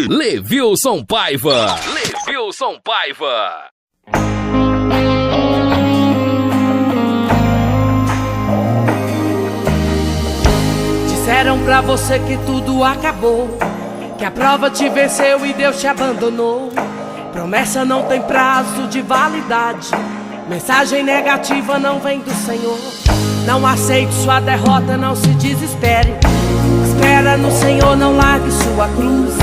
Levilson Paiva. Levilson Paiva. Disseram pra você que tudo acabou, que a prova te venceu e Deus te abandonou. Promessa não tem prazo de validade, mensagem negativa não vem do Senhor. Não aceite sua derrota, não se desespere. Espera no Senhor, não largue sua cruz.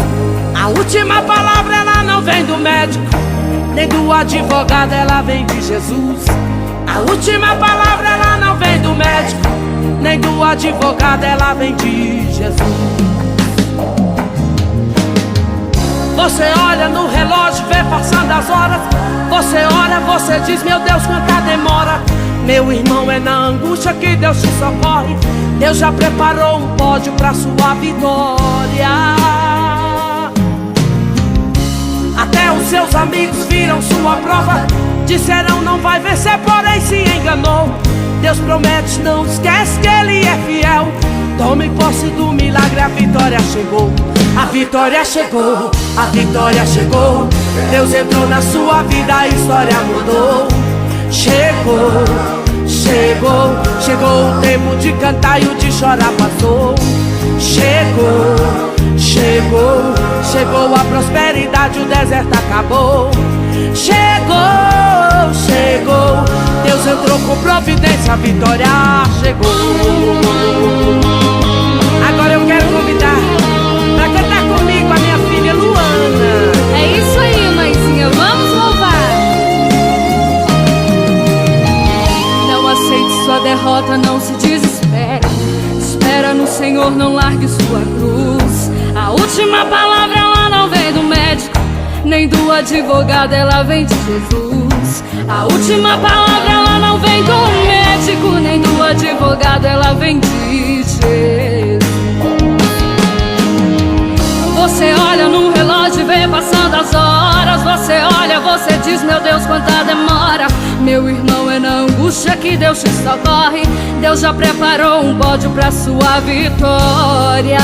A última palavra ela não vem do médico, nem do advogado, ela vem de Jesus. A última palavra ela não vem do médico, nem do advogado, ela vem de Jesus. Você olha no relógio, vê passando as horas. Você ora, você diz, meu Deus, quanta demora. Meu irmão, é na angústia que Deus te socorre. Deus já preparou um pódio pra sua vitória. Até os seus amigos viram sua prova, disseram não vai vencer, porém se enganou. Deus promete, não esquece que Ele é fiel. Tome posse do milagre, a vitória chegou. A vitória chegou, a vitória chegou. Deus entrou na sua vida, a história mudou. Chegou, chegou, chegou o tempo de cantar e o de chorar passou. Chegou, chegou, chegou a prosperidade, o deserto acabou. Chegou, chegou, Deus entrou com providência, a vitória chegou. Agora eu quero convidar pra cantar comigo a minha filha Luana. É isso aí, mãezinha, vamos louvar. Não aceite sua derrota, não se desespere. Espera no Senhor, não largue sua cruz. A última palavra ela não vem do médico, nem do advogado, ela vem de Jesus. A última palavra ela não vem do médico, nem do advogado, ela vem de Jesus. Você olha no relógio e vê passando as horas. Você olha, você diz, meu Deus, quanta demora. Meu irmão, é na angústia que Deus te socorre. Deus já preparou um pódio pra sua vitória.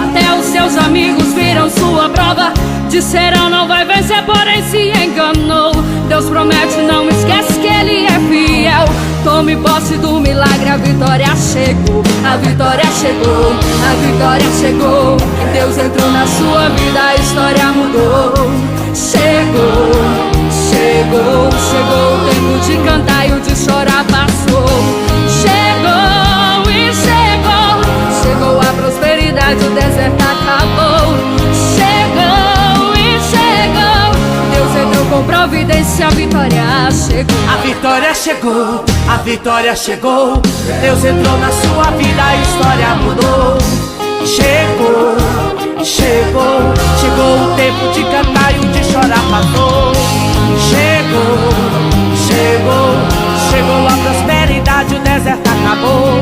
Até os seus amigos viram sua prova, disseram não vai vencer, porém se enganou. Deus promete, não esquece que Ele é fiel. Tome posse do milagre, a vitória chegou. A vitória chegou, a vitória chegou. Deus entrou na sua vida, a história mudou. Chegou, chegou, chegou o tempo de cantar e o de chorar passou. Chegou e chegou, chegou a prosperidade, o deserto acabou. Chegou e chegou, Deus entrou com providência, a vitória chegou. A vitória chegou, a vitória chegou. Deus entrou na sua vida, a história mudou. Chegou, chegou, chegou o tempo de cantar e o de chorar passou. Chegou, chegou, chegou a prosperidade, o deserto acabou.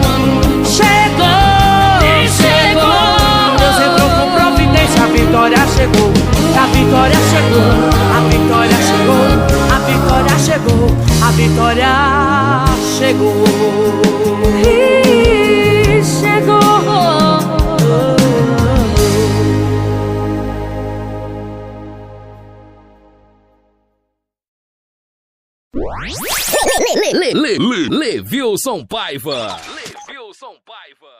Chegou, chegou, Deus entrou com providência, a vitória chegou. A vitória chegou, a vitória chegou, a vitória chegou, a vitória chegou. E chegou. Levilson Paiva. Levilson Paiva.